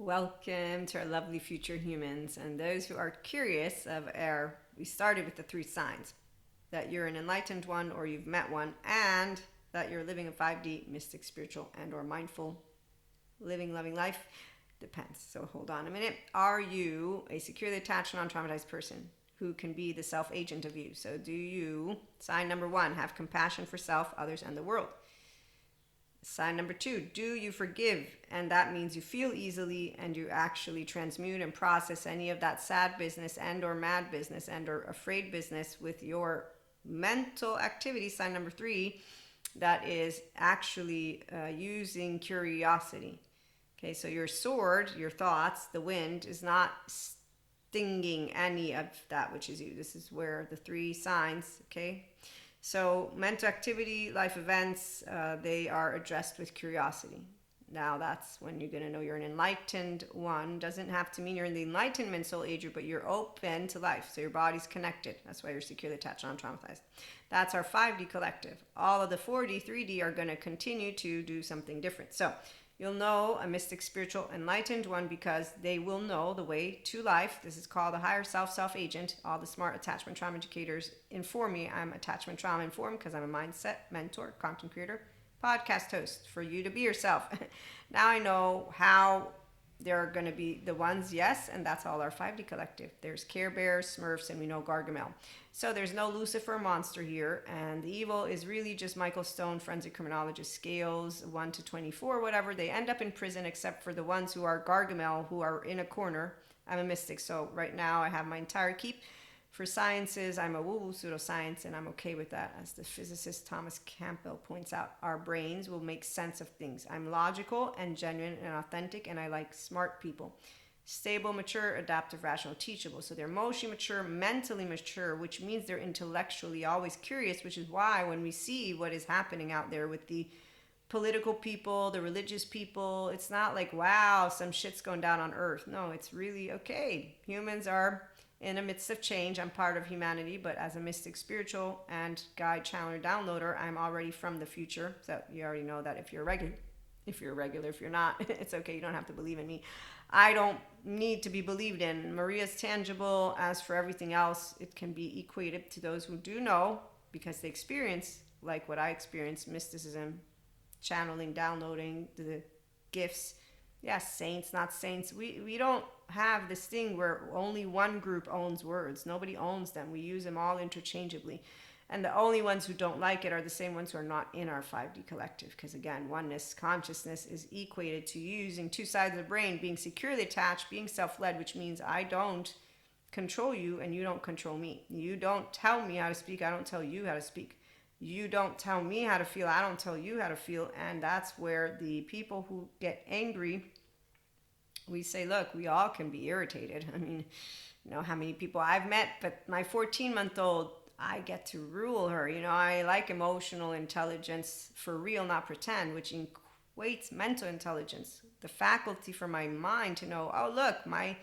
Welcome to our lovely future humans and those who are curious we started with the three signs that you're an enlightened one or you've met one, and that you're living a 5D mystic, spiritual, and or mindful living, loving life. Depends. So hold on a minute. Are you a securely attached, non-traumatized person who can be the self-agent of you? So do you, sign number one, have compassion for self, others, and the world? Sign number two, do you forgive? And that means you feel easily and you actually transmute and process any of that sad business and or mad business and or afraid business with your mental activity. Sign number three, that is actually using curiosity. Okay, so your sword, your thoughts, the wind, is not stinging any of that which is you. This is where the three signs, okay? So mental activity, life events, they are addressed with curiosity. Now that's when you're going to know you're an enlightened one. Doesn't have to mean you're in the enlightenment soul ager, but you're open to life. So your body's connected. That's why you're securely attached, non-traumatized. That's our 5D collective. All of the 4D, 3D are going to continue to do something different. So you'll know a mystic, spiritual, enlightened one because they will know the way to life. This is called a higher self, self-agent. All the smart attachment trauma educators inform me I'm attachment trauma informed because I'm a mindset mentor, content creator, podcast host for you to be yourself. Now I know how they're going to be the ones, yes, and that's all our 5D collective. There's Care Bears, Smurfs, and we know Gargamel. So there's no Lucifer monster here, and the evil is really just Michael Stone, forensic criminologist, scales 1 to 24, whatever. They end up in prison except for the ones who are Gargamel, who are in a corner. I'm a mystic, so right now I have my entire keep. For sciences, I'm a woo-woo pseudoscience, and I'm okay with that. As the physicist Thomas Campbell points out, our brains will make sense of things. I'm logical and genuine and authentic, and I like smart people. Stable, mature, adaptive, rational, teachable. So they're emotionally mature, mentally mature, which means they're intellectually always curious, which is why when we see what is happening out there with the political people, the religious people, it's not like, wow, some shit's going down on earth. No, it's really okay. Humans are in the midst of change. I'm part of humanity, but as a mystic, spiritual, and guide, channeler, downloader, I'm already from the future. So you already know that if you're regular. If you're not, it's okay. You don't have to believe in me. I don't need to be believed in. Maria's tangible. As for everything else, it can be equated to those who do know because they experience, like what I experienced, mysticism, channeling, downloading, the gifts. Yes, saints, not saints. We don't have this thing where only one group owns words. Nobody owns them. We use them all interchangeably. And the only ones who don't like it are the same ones who are not in our 5D collective. Because again, oneness consciousness is equated to using two sides of the brain, being securely attached, being self-led, which means I don't control you and you don't control me. You don't tell me how to speak. I don't tell you how to speak. You don't tell me how to feel. I don't tell you how to feel. And that's where the people who get angry, we say, look, we all can be irritated. I mean, you know how many people I've met, but my 14-month-old, I get to rule her. You know, I like emotional intelligence for real, not pretend, which equates mental intelligence, the faculty for my mind to know, oh, look, my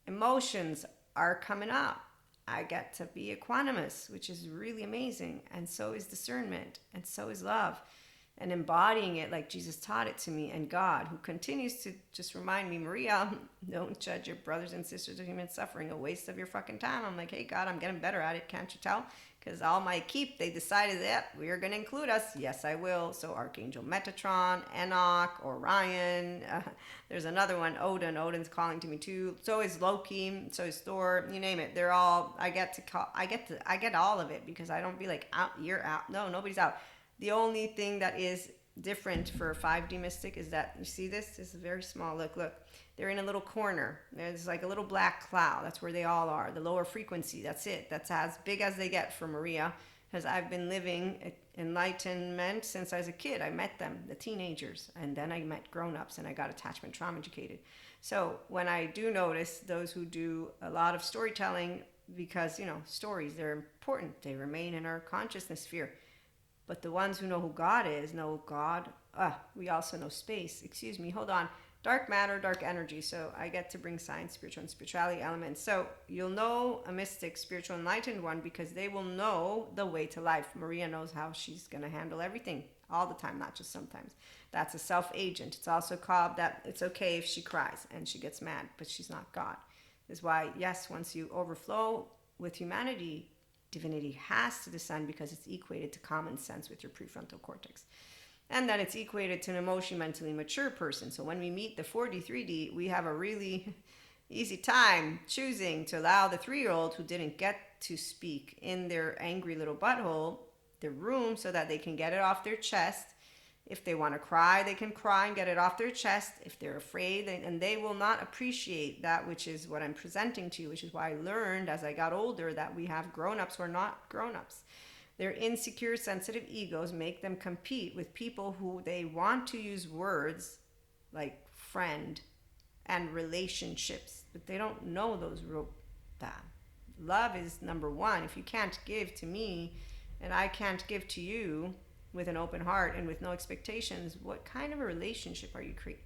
emotions are coming up. I get to be equanimous, which is really amazing. And so is discernment, and so is love. And embodying it like Jesus taught it to me, and God, who continues to just remind me, Maria, don't judge your brothers and sisters of human suffering, a waste of your fucking time. I'm like, hey, God, I'm getting better at it. Can't you tell? Because all my keep, they decided that we're going to include us. Yes, I will. So Archangel Metatron, Enoch, Orion. There's another one, Odin. Odin's calling to me too. So is Loki. So is Thor. You name it. They're all. I get all of it because I don't be like out. You're out. No, nobody's out. The only thing that is different for a 5D mystic is that, you see this? This is very small. Look. They're in a little corner. There's like a little black cloud. That's where they all are. The lower frequency, that's it. That's as big as they get for Maria. Because I've been living enlightenment since I was a kid. I met them, the teenagers. And then I met grown-ups and I got attachment trauma educated. So when I do notice those who do a lot of storytelling, because, you know, stories, they're important. They remain in our consciousness sphere. But the ones who know who God is know God. We also know space. Excuse me, hold on. Dark matter, dark energy. So I get to bring science, spiritual, and spirituality elements. So you'll know a mystic, spiritual, enlightened one because they will know the way to life. Maria knows how she's going to handle everything. all the time, not just sometimes. That's a self-agent. It's also called that it's okay if she cries and she gets mad, but she's not God. Is why, yes, once you overflow with humanity, divinity has to descend because it's equated to common sense with your prefrontal cortex. And then it's equated to an emotionally, mentally mature person. So when we meet the 43D, we have a really easy time choosing to allow the 3-year-old who didn't get to speak in their angry little butthole the room so that they can get it off their chest. If they want to cry, they can cry and get it off their chest. If they're afraid, and they will not appreciate that, which is what I'm presenting to you, which is why I learned as I got older that we have grown-ups who are not grown-ups. Their insecure, sensitive egos make them compete with people who they want to use words like friend and relationships, but they don't know those that. Love is number one. If you can't give to me and I can't give to you with an open heart and with no expectations, what kind of a relationship are you creating?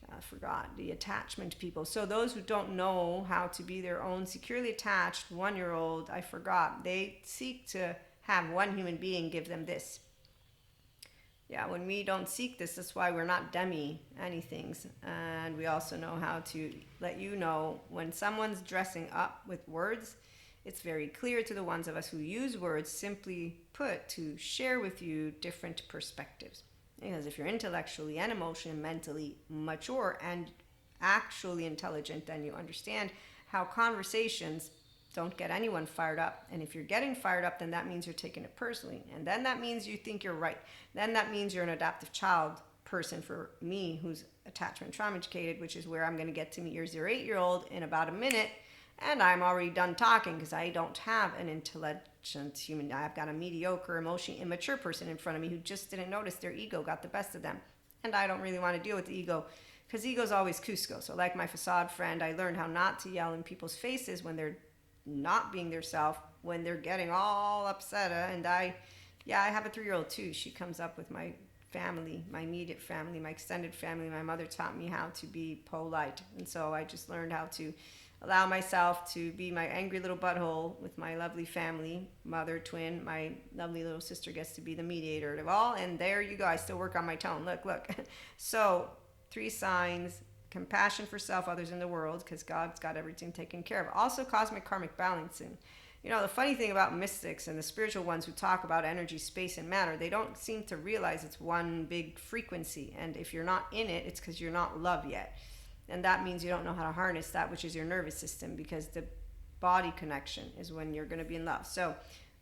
I forgot the attachment people. So those who don't know how to be their own securely attached 1-year-old, I forgot, they seek to have one human being give them this. Yeah, when we don't seek this, that's why we're not demi anythings. And we also know how to let you know when someone's dressing up with words. It's very clear to the ones of us who use words, simply put, to share with you different perspectives. Because if you're intellectually and emotionally and mentally mature and actually intelligent, then you understand how conversations don't get anyone fired up. And if you're getting fired up, then that means you're taking it personally. And then that means you think you're right. Then that means you're an adaptive child person for me, who's attachment trauma educated, which is where I'm going to get to meet your 0-8-year-old in about a minute. And I'm already done talking because I don't have an intelligent human. I've got a mediocre, emotionally immature person in front of me who just didn't notice their ego got the best of them. And I don't really want to deal with the ego because ego's always Cusco. So like my facade friend, I learned how not to yell in people's faces when they're not being their self, when they're getting all upset. And I have a 3-year-old too. She comes up with my family, my immediate family, my extended family. My mother taught me how to be polite. And so I just learned how to allow myself to be my angry little butthole with my lovely family, mother, twin. My lovely little sister gets to be the mediator of all. And there you go. I still work on my tone. Look. So 3 signs: compassion for self, others, in the world, because God's got everything taken care of. Also cosmic karmic balancing. You know, the funny thing about mystics and the spiritual ones who talk about energy, space, and matter, they don't seem to realize it's one big frequency. And if you're not in it, it's because you're not love yet. And that means you don't know how to harness that, which is your nervous system, because the body connection is when you're going to be in love. So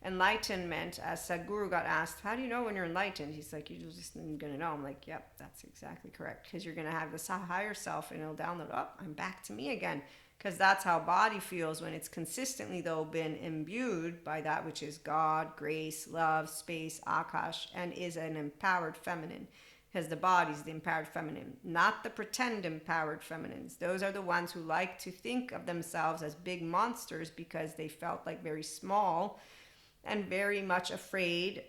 enlightenment, as Sadhguru got asked, how do you know when you're enlightened? He's like, you're just going to know. I'm like, yep, that's exactly correct. Because you're going to have this higher self and it'll download, I'm back to me again. Because that's how body feels when it's consistently, though, been imbued by that which is God, grace, love, space, Akash, and is an empowered feminine. Because the body's the empowered feminine, not the pretend empowered feminines. Those are the ones who like to think of themselves as big monsters because they felt like very small and very much afraid.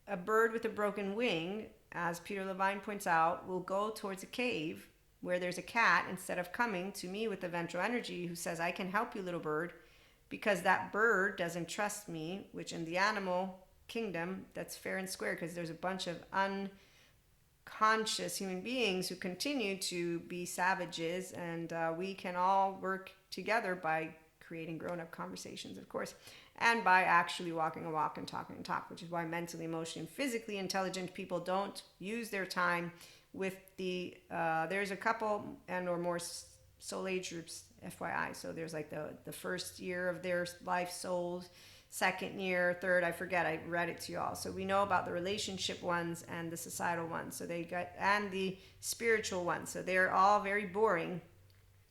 A bird with a broken wing, as Peter Levine points out, will go towards a cave where there's a cat instead of coming to me with the ventral energy who says, I can help you, little bird, because that bird doesn't trust me, which in the animal kingdom, that's fair and square, because there's a bunch of unconscious human beings who continue to be savages, and we can all work together by creating grown-up conversations, of course, and by actually walking a walk and talking a talk, which is why mentally, emotionally, and physically intelligent people don't use their time with the there's a couple and or more soul age groups, FYI. So there's like the first year of their life souls, second year, third, I forget, I read it to you all. So we know about the relationship ones and the societal ones. So they got, and the spiritual ones. So they're all very boring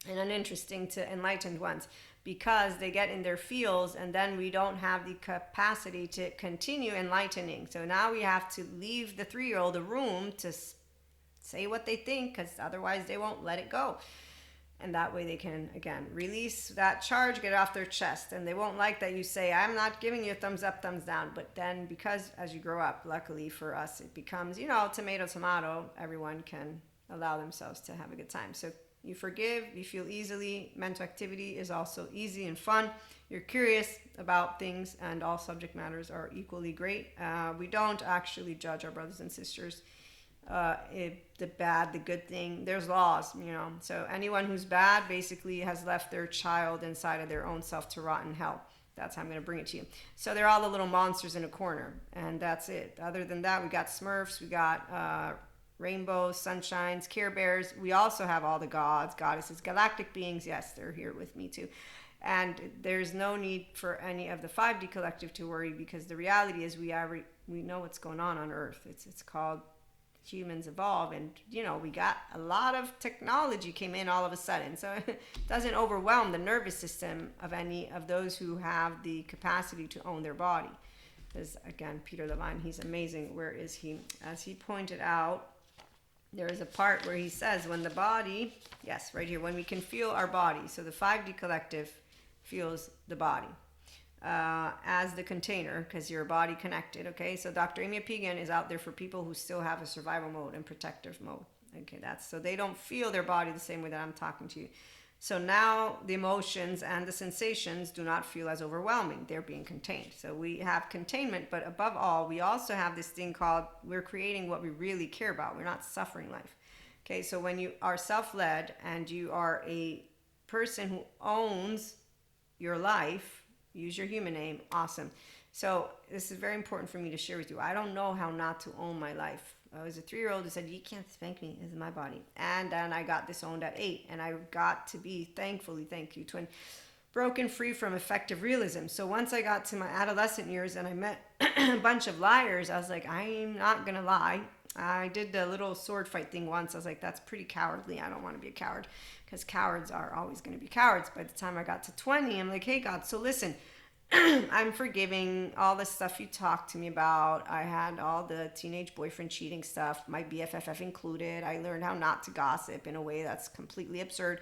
and uninteresting to enlightened ones because they get in their fields and then we don't have the capacity to continue enlightening. So now we have to leave the 3-year-old a room to say what they think, because otherwise they won't let it go. And that way they can, again, release that charge, get it off their chest. And they won't like that you say, I'm not giving you a thumbs up, thumbs down. But then because as you grow up, luckily for us, it becomes, tomato, tomato. Everyone can allow themselves to have a good time. So you forgive, you feel easily. Mental activity is also easy and fun. You're curious about things, and all subject matters are equally great. We don't actually judge our brothers and sisters. The bad, the good thing. There's laws, So anyone who's bad basically has left their child inside of their own self to rot in hell. That's how I'm going to bring it to you. So they're all the little monsters in a corner, and that's it. Other than that, we got Smurfs, we got rainbows, sunshines, Care Bears. We also have all the gods, goddesses, galactic beings. Yes, they're here with me too. And there's no need for any of the 5D collective to worry, because the reality is we know what's going on Earth. It's called humans evolve, and we got a lot of technology came in all of a sudden, so it doesn't overwhelm the nervous system of any of those who have the capacity to own their body. Because again, Peter Levine, he's amazing. Where is he? As he pointed out, there is a part where he says when the body, yes, right here, when we can feel our body. So the 5D collective feels the body as the container, because you're body connected. Okay, so Dr. Amy Pigan is out there for people who still have a survival mode and protective mode. Okay, that's so they don't feel their body the same way that I'm talking to you. So now the emotions and the sensations do not feel as overwhelming. They're being contained. So we have containment, but above all, we also have this thing called we're creating what we really care about. We're not suffering life. Okay, so when you are self-led and you are a person who owns your life, use your human name, awesome. So this is very important for me to share with you. I don't know how not to own my life. I was a 3-year-old who said, you can't spank me, this is my body. And then I got disowned at 8, and I got to be, thankfully, thank you, twin, broken free from effective realism. So once I got to my adolescent years and I met a bunch of liars, I was like, I'm not gonna lie. I did the little sword fight thing once. I was like, that's pretty cowardly. I don't want to be a coward, because cowards are always going to be cowards. By the time I got to 20, I'm like, hey, God, so listen, I'm forgiving all the stuff you talked to me about. I had all the teenage boyfriend cheating stuff, my BFFF included. I learned how not to gossip in a way that's completely absurd.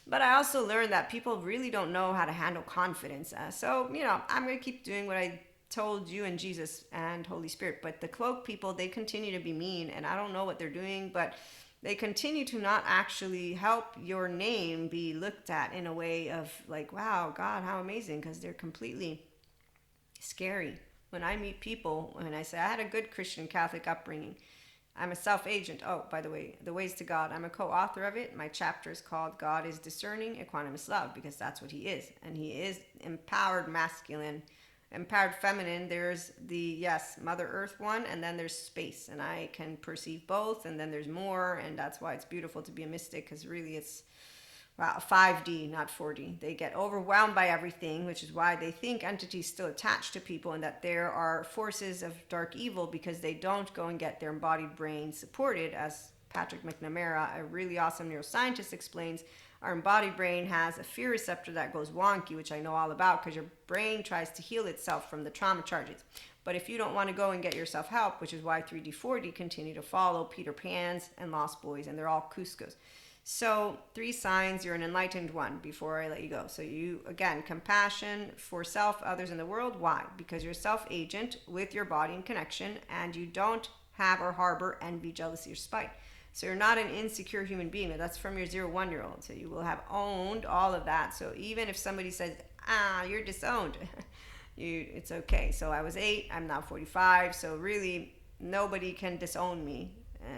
But I also learned that people really don't know how to handle confidence. So, I'm going to keep doing what I told you and Jesus and Holy Spirit. But the cloak people, they continue to be mean, and I don't know what they're doing, but they continue to not actually help your name be looked at in a way of like, wow, God, how amazing, because they're completely scary. When I meet people and I say, I had a good Christian Catholic upbringing, I'm a self-agent. Oh, by the way, The Ways to God, I'm a co-author of it. My chapter is called God is Discerning, Equanimous Love, because that's what he is. And he is empowered masculine, empowered feminine. There's the Mother Earth one, and then there's space, and I can perceive both, and then there's more, and that's why it's beautiful to be a mystic, because really it's 5D, not 4D. They get overwhelmed by everything, which is why they think entities still attached to people, and that there are forces of dark evil, because they don't go and get their embodied brain supported. As Patrick McNamara, a really awesome neuroscientist, explains, our embodied brain has a fear receptor that goes wonky, which I know all about, because your brain tries to heal itself from the trauma charges. But if you don't want to go and get yourself help, which is why 3D, 4D continue to follow Peter Pans and Lost Boys, and they're all Cuscos. So 3 signs, you're an enlightened one, before I let you go. So you, again, compassion for self, others, in the world. Why? Because you're self-agent with your body in connection, and you don't have or harbor envy, jealousy, or spite. So you're not an insecure human being. That's from your 0-1-year-old. So you will have owned all of that. So even if somebody says, you're disowned, it's okay. So I was 8, I'm now 45. So really, nobody can disown me.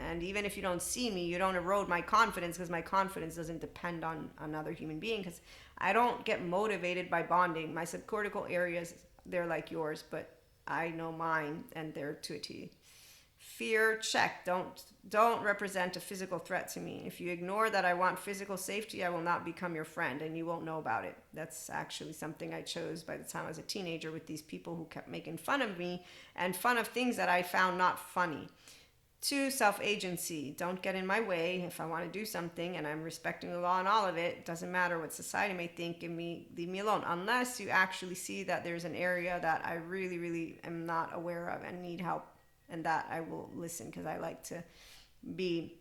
And even if you don't see me, you don't erode my confidence, because my confidence doesn't depend on another human being, because I don't get motivated by bonding. My subcortical areas, they're like yours, but I know mine, and they're to a T. Fear, check. Don't represent a physical threat to me. If you ignore that I want physical safety, I will not become your friend, and you won't know about it. That's actually something I chose by the time I was a teenager, with these people who kept making fun of me and fun of things that I found not funny. 2, self-agency. Don't get in my way. If I want to do something and I'm respecting the law and all of it, it doesn't matter what society may think, leave me alone. Unless you actually see that there's an area that I really, really am not aware of and need help, and that I will listen, because I like to be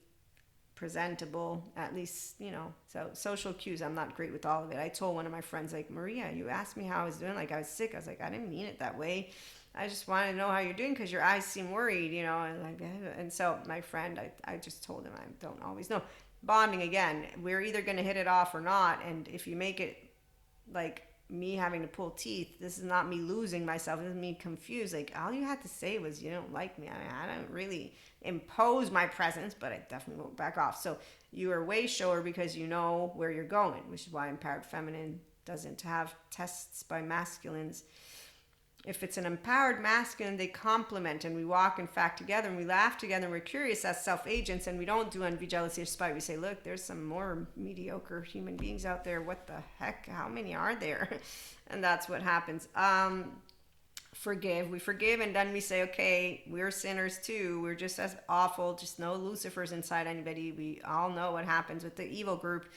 presentable, at least, So social cues, I'm not great with all of it. I told one of my friends, like, Maria, you asked me how I was doing, like I was sick. I was like, I didn't mean it that way. I just want to know how you're doing because your eyes seem worried, and so my friend, I just told him I don't always know. Bonding again, we're either going to hit it off or not, and if you make it like me having to pull teeth, this is not me losing myself, this is me confused. Like, all you had to say was you don't like me. I mean, I don't really impose my presence, but I definitely won't back off. So you are way shower because you know where you're going, which is why empowered feminine doesn't have tests by masculines. If it's an empowered masculine, they complement, and we walk in fact together, and we laugh together, and we're curious as self-agents, and we don't do envy, jealousy, or spite. We say, look, there's some more mediocre human beings out there. What the heck? How many are there? And that's what happens. We forgive, and then we say, okay, we're sinners too. We're just as awful. Just no Lucifers inside anybody. We all know what happens with the evil group.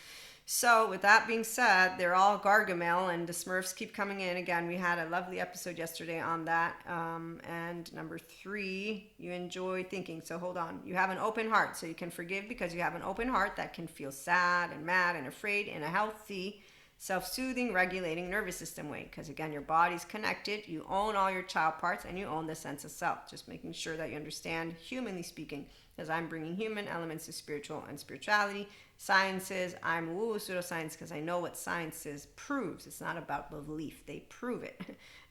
So with that being said, they're all Gargamel, and the Smurfs keep coming in. Again, we had a lovely episode yesterday on that. And number 3, you enjoy thinking. So hold on. You have an open heart, so you can forgive because you have an open heart that can feel sad and mad and afraid in a healthy, self-soothing, regulating nervous system way. Because again, your body's connected. You own all your child parts, and you own the sense of self. Just making sure that you understand, humanly speaking, because I'm bringing human elements to spiritual and spirituality. Sciences, I'm woo pseudoscience because I know what sciences proves. It's not about belief, they prove it.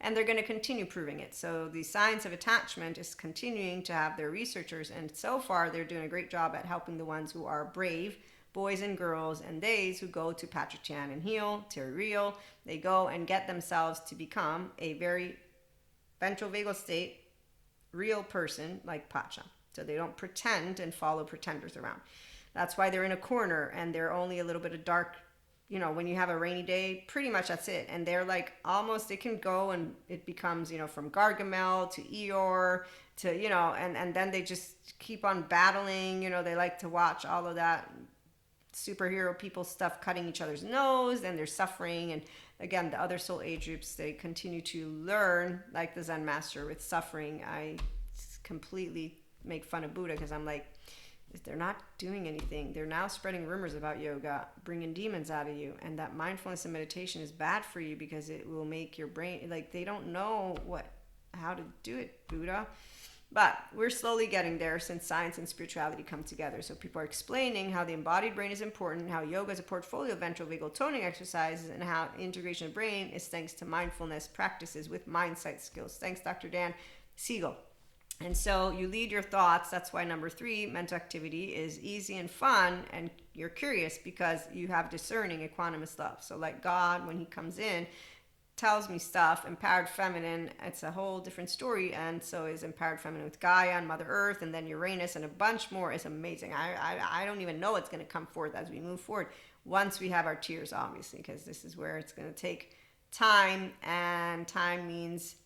And they're going to continue proving it. So the science of attachment is continuing to have their researchers, and so far they're doing a great job at helping the ones who are brave, boys and girls, and those who go to Patrick Chan and Heal, Terry Real. They go and get themselves to become a very ventral vagal state, real person like Pacha. So they don't pretend and follow pretenders around. That's why they're in a corner and they're only a little bit of dark. When you have a rainy day, pretty much that's it. And they're like almost, they can go and it becomes, from Gargamel to Eeyore to, and then they just keep on battling. They like to watch all of that superhero people stuff, cutting each other's nose, then they're suffering. And again, the other soul age groups, they continue to learn, like the Zen master with suffering. I completely make fun of Buddha because I'm like, they're not doing anything. They're now spreading rumors about yoga, bringing demons out of you, and that mindfulness and meditation is bad for you because it will make your brain, like, they don't know how to do it, Buddha. But we're slowly getting there since science and spirituality come together. So people are explaining how the embodied brain is important, how yoga is a portfolio of ventral vagal toning exercises, and how integration of brain is thanks to mindfulness practices with mindsight skills. Thanks, Dr. Dan Siegel. And so you lead your thoughts. That's why number 3, mental activity, is easy and fun, and you're curious because you have discerning, equanimous love. So like God, when he comes in, tells me stuff. Empowered feminine, it's a whole different story. And so is empowered feminine with Gaia and Mother Earth, and then Uranus, and a bunch more. Is amazing. I don't even know what's going to come forth as we move forward once we have our tears, obviously, because this is where it's going to take time, and time means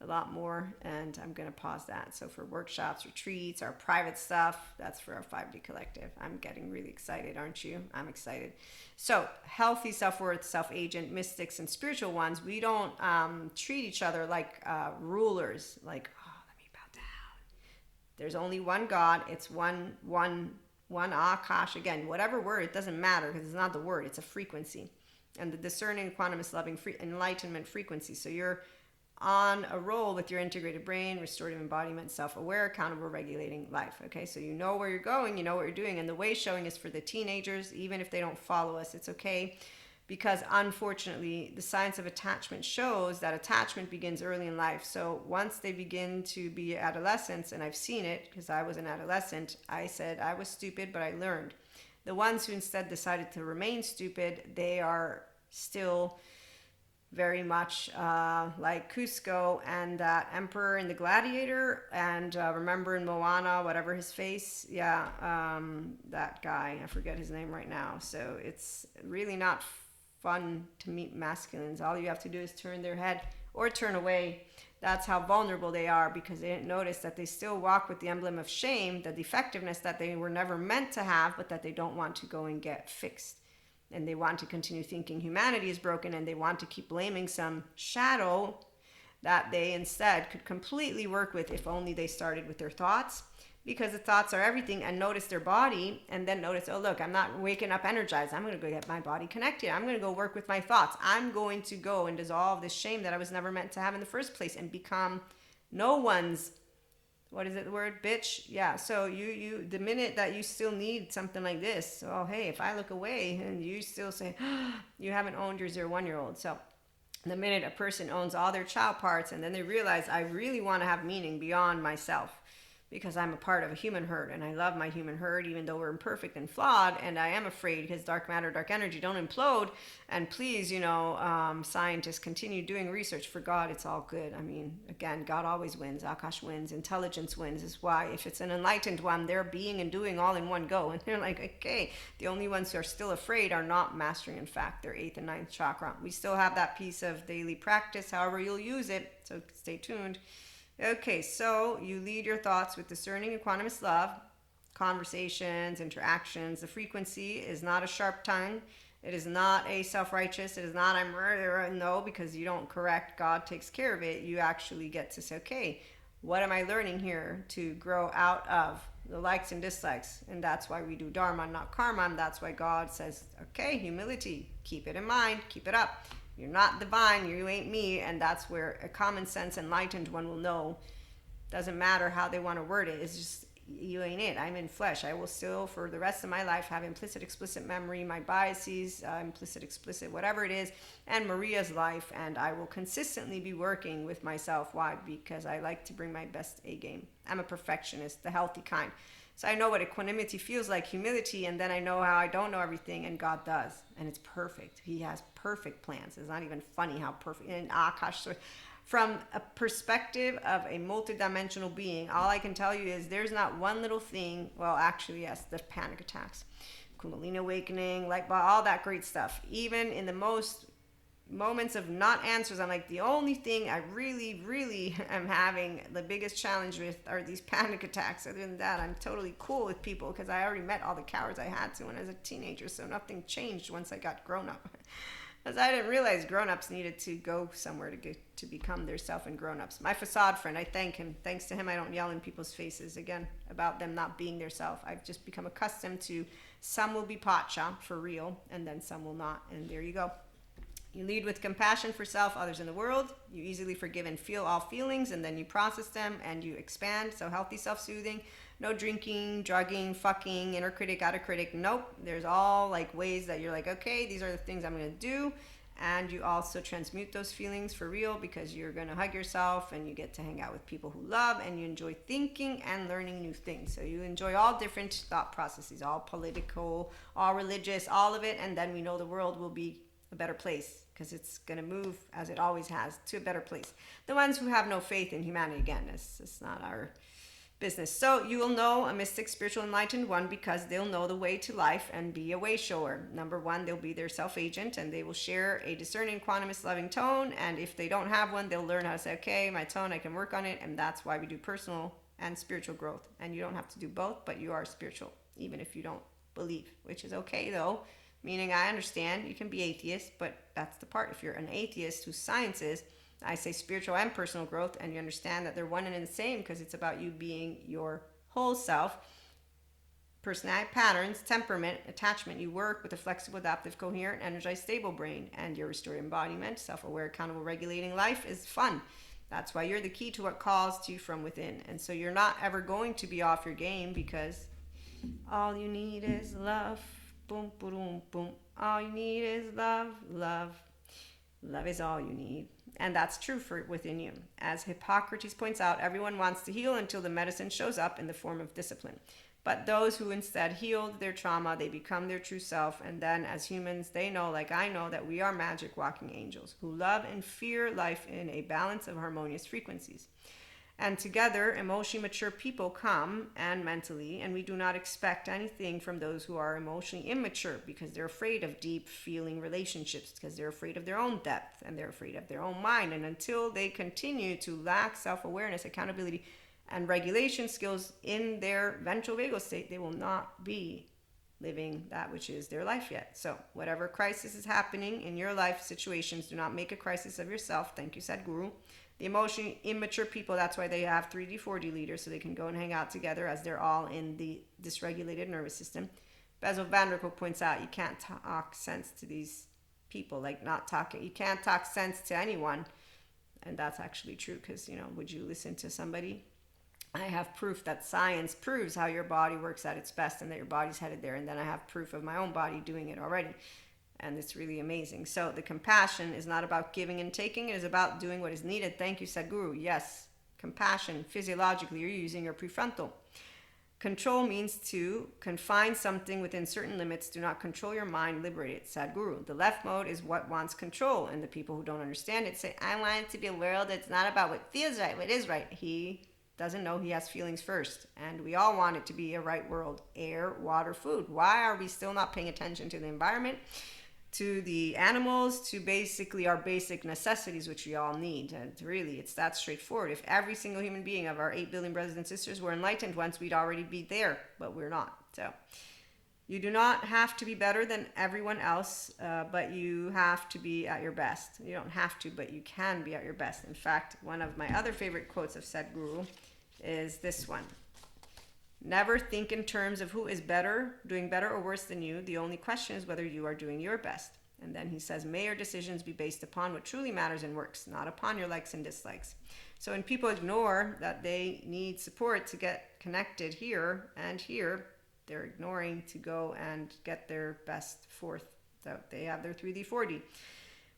a lot more, and I'm going to pause that. So for workshops, retreats, our private stuff, that's for our 5D collective. I'm getting really excited, aren't you? I'm excited. So healthy self-worth, self-agent, mystics, and spiritual ones, we don't treat each other like rulers, like, oh, let me bow down. There's only one God. It's one Akash. Again, whatever word, it doesn't matter because it's not the word, it's a frequency. And the discerning, equanimous, loving, enlightenment frequency. So you're on a roll with your integrated brain, restorative embodiment, self-aware, accountable, regulating life. Okay, so you know where you're going, you know what you're doing, and the way showing is for the teenagers. Even if they don't follow us, it's okay, because unfortunately the science of attachment shows that attachment begins early in life. So once they begin to be adolescents, and I've seen it because I was an adolescent, I said I was stupid, but I learned. The ones who instead decided to remain stupid, they are still very much like Cusco and that emperor in the Gladiator, and remember in Moana, whatever his face, that guy, I forget his name right now. So it's really not fun to meet masculines. All you have to do is turn their head or turn away. That's how vulnerable they are, because they didn't notice that they still walk with the emblem of shame, the defectiveness that they were never meant to have, but that they don't want to go and get fixed. And they want to continue thinking humanity is broken, and they want to keep blaming some shadow that they instead could completely work with if only they started with their thoughts, because the thoughts are everything. And notice their body, and then notice, oh look, I'm not waking up energized. I'm going to go get my body connected. I'm going to go work with my thoughts. I'm going to go and dissolve this shame that I was never meant to have in the first place and become No one's, what is it, the word bitch? Yeah. So you the minute that you still need something like this, oh hey, if I look away and you still say you haven't owned your 0 1 year old. So the minute a person owns all their child parts and then they realize I really want to have meaning beyond myself because I'm a part of a human herd and I love my human herd even though we're imperfect and flawed, and I am afraid because dark matter, dark energy don't implode. And please, scientists continue doing research. For God, it's all good. I mean, again, God always wins. Akash wins. Intelligence wins. Is why if it's an enlightened one, they're being and doing all in one go. And they're like, okay, the only ones who are still afraid are not mastering, in fact, their 8th and 9th chakra. We still have that piece of daily practice, however you'll use it. So stay tuned. Okay, so you lead your thoughts with discerning, equanimous love, conversations, interactions. The frequency is not a sharp tongue. It is not a self-righteous. It is not I'm no, because you don't correct. God takes care of it. You actually get to say, okay, what am I learning here to grow out of the likes and dislikes? And that's why we do dharma, not karma. And that's why God says, okay, humility, keep it in mind, keep it up. You're not divine, you ain't me. And that's where a common sense enlightened one will know. Doesn't matter how they want to word it. It's just, you ain't it. I'm in flesh. I will still, for the rest of my life, have implicit, explicit memory, my biases, implicit, explicit, whatever it is, and Maria's life. And I will consistently be working with myself. Why? Because I like to bring my best A game. I'm a perfectionist, the healthy kind. So I know what equanimity feels like, humility, and then I know how I don't know everything, and God does. And it's perfect. He has perfect plans. It's not even funny how perfect. And Akash, from a perspective of a multidimensional being, all I can tell you is there's not one little thing. Well, actually, yes, the panic attacks, Kundalini awakening, light bulb, all that great stuff. Even in the most moments of not answers, I'm like, the only thing I really, really am having the biggest challenge with are these panic attacks. Other than that, I'm totally cool with people because I already met all the cowards I had to when I was a teenager. So nothing changed once I got grown up. Because I didn't realize grown-ups needed to go somewhere to become their self and grown-ups. My facade friend, I thank him. Thanks to him, I don't yell in people's faces, again, about them not being their self. I've just become accustomed to some will be pacha, for real, and then some will not. And there you go. You lead with compassion for self, others in the world. You easily forgive and feel all feelings, and then you process them and you expand. So healthy self-soothing. No drinking, drugging, fucking, inner critic, outer critic. Nope. There's all like ways that you're like, okay, these are the things I'm going to do. And you also transmute those feelings for real because you're going to hug yourself and you get to hang out with people who love and you enjoy thinking and learning new things. So you enjoy all different thought processes, all political, all religious, all of it. And then we know the world will be a better place because it's going to move as it always has to a better place. The ones who have no faith in humanity, again, it's not our business. So you will know a mystic, spiritual, enlightened one because they'll know the way to life and be a way shower. Number one, they'll be their self-agent and they will share a discerning, equanimous, loving tone. And if they don't have one, they'll learn how to say, okay, my tone, I can work on it. And that's why we do personal and spiritual growth. And you don't have to do both, but you are spiritual, even if you don't believe, which is okay though. Meaning I understand you can be atheist, but that's the part. If you're an atheist whose science is, I say spiritual and personal growth, and you understand that they're one and the same because it's about you being your whole self. Personality patterns, temperament, attachment. You work with a flexible, adaptive, coherent, energized, stable brain, and your restorative embodiment, self-aware, accountable, regulating life is fun. That's why you're the key to what calls to you from within. And so you're not ever going to be off your game because all you need is love. Boom, boom, boom. All you need is love, love. Love is all you need. And that's true for within you. As Hippocrates points out, everyone wants to heal until the medicine shows up in the form of discipline. But those who instead healed their trauma, they become their true self. And then as humans, they know, like I know, that we are magic walking angels who love and fear life in a balance of harmonious frequencies. And together, emotionally mature people come, and mentally, and we do not expect anything from those who are emotionally immature because they're afraid of deep feeling relationships, because they're afraid of their own depth, and they're afraid of their own mind. And until they continue to lack self-awareness, accountability, and regulation skills in their ventral vagal state, they will not be living that which is their life yet. So whatever crisis is happening in your life situations, do not make a crisis of yourself. Thank you, Sadhguru. The emotionally immature people, that's why they have 3D, 4D leaders, so they can go and hang out together as they're all in the dysregulated nervous system. Basil Vanderkolk points out you can't talk sense to these people, like not talking. You can't talk sense to anyone And that's actually true because, would you listen to somebody? I have proof that science proves how your body works at its best and that your body's headed there. And then I have proof of my own body doing it already. And it's really amazing. So the compassion is not about giving and taking. It is about doing what is needed. Thank you, Sadhguru. Yes, compassion. Physiologically, you're using your prefrontal. Control means to confine something within certain limits. Do not control your mind. Liberate it. Sadhguru. The left mode is what wants control. And the people who don't understand it say, I want it to be a world that's not about what feels right, what is right. He doesn't know he has feelings first. And we all want it to be a right world. Air, water, food. Why are we still not paying attention to the environment, to the animals, to basically our basic necessities, which we all need? And really, it's that straightforward. If every single human being of our 8 billion brothers and sisters were enlightened once, we'd already be there, but we're not. So you do not have to be better than everyone else, but you have to be at your best. You don't have to, but you can be at your best. In fact, one of my other favorite quotes of Sadhguru is this one. Never think in terms of who is better, doing better or worse than you. The only question is whether you are doing your best. And then he says, may your decisions be based upon what truly matters and works, not upon your likes and dislikes. So when people ignore that they need support to get connected here and here, they're ignoring to go and get their best forth. So they have their 3D, 4D.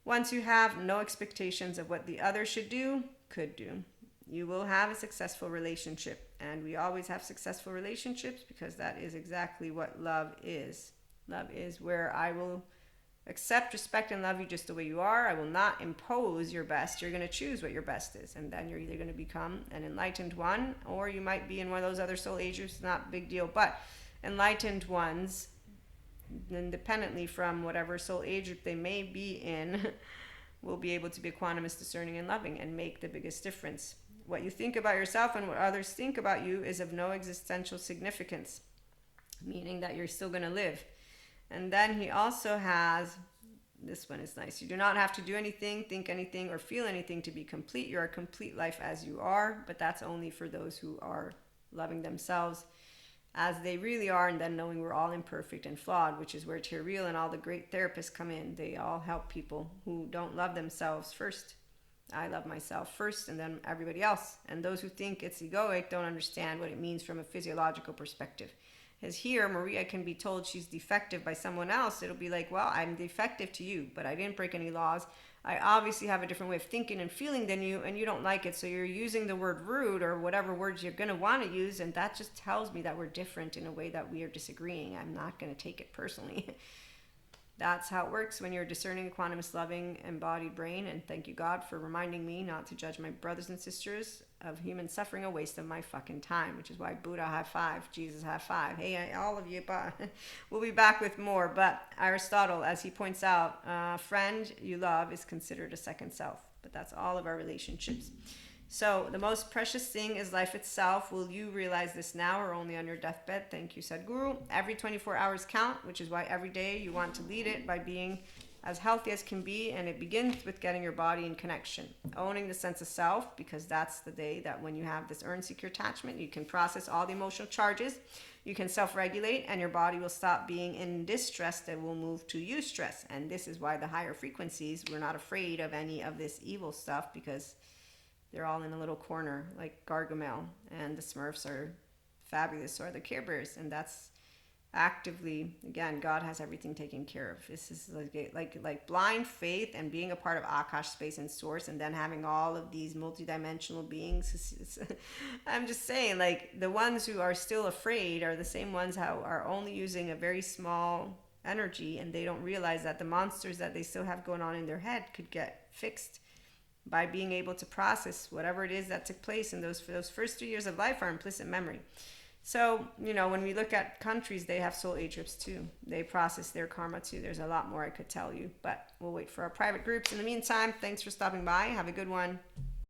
Once you have no expectations of what the other should do, could do, you will have a successful relationship. And we always have successful relationships because that is exactly what love is. Love is where I will accept, respect, and love you just the way you are. I will not impose your best. You're going to choose what your best is. And then you're either going to become an enlightened one, or you might be in one of those other soul ages. It's not a big deal. But enlightened ones, independently from whatever soul age group they may be in, will be able to be equanimous, discerning, and loving and make the biggest difference. What you think about yourself and what others think about you is of no existential significance, meaning that you're still going to live. And then he also has, this one is nice. You do not have to do anything, think anything, or feel anything to be complete. You're a complete life as you are, but that's only for those who are loving themselves as they really are, and then knowing we're all imperfect and flawed, which is where Tyrell and all the great therapists come in. They all help people who don't love themselves first. I love myself first and then everybody else. And those who think it's egoic don't understand what it means from a physiological perspective. As here, Maria can be told she's defective by someone else. It'll be like, well, I'm defective to you, but I didn't break any laws. I obviously have a different way of thinking and feeling than you, and you don't like it. So you're using the word rude or whatever words you're going to want to use. And that just tells me that we're different in a way that we are disagreeing. I'm not going to take it personally. That's how it works when you're a discerning, equanimous, loving, embodied brain. And thank you, God, for reminding me not to judge my brothers and sisters of human suffering, a waste of my fucking time, which is why Buddha high five, Jesus high five. Hey, all of you, we'll be back with more. But Aristotle, as he points out, a friend you love is considered a second self. But that's all of our relationships. So the most precious thing is life itself. Will you realize this now or only on your deathbed? Thank you, Sadhguru. Every 24 hours count, which is why every day you want to lead it by being as healthy as can be. And it begins with getting your body in connection, owning the sense of self, because that's the day that when you have this earn-seeker attachment, you can process all the emotional charges. You can self-regulate and your body will stop being in distress and will move to eustress. And this is why the higher frequencies, we're not afraid of any of this evil stuff, because they're all in a little corner, like Gargamel, and the Smurfs are fabulous, so are the Care Bears, and that's actively, again, God has everything taken care of. This is like blind faith and being a part of Akash, space, and source, and then having all of these multidimensional beings. I'm just saying, like, the ones who are still afraid are the same ones who are only using a very small energy, and they don't realize that the monsters that they still have going on in their head could get fixed by being able to process whatever it is that took place in those first 3 years of life, our implicit memory. So, when we look at countries, they have soul age trips too. They process their karma too. There's a lot more I could tell you, but we'll wait for our private groups. In the meantime, thanks for stopping by. Have a good one.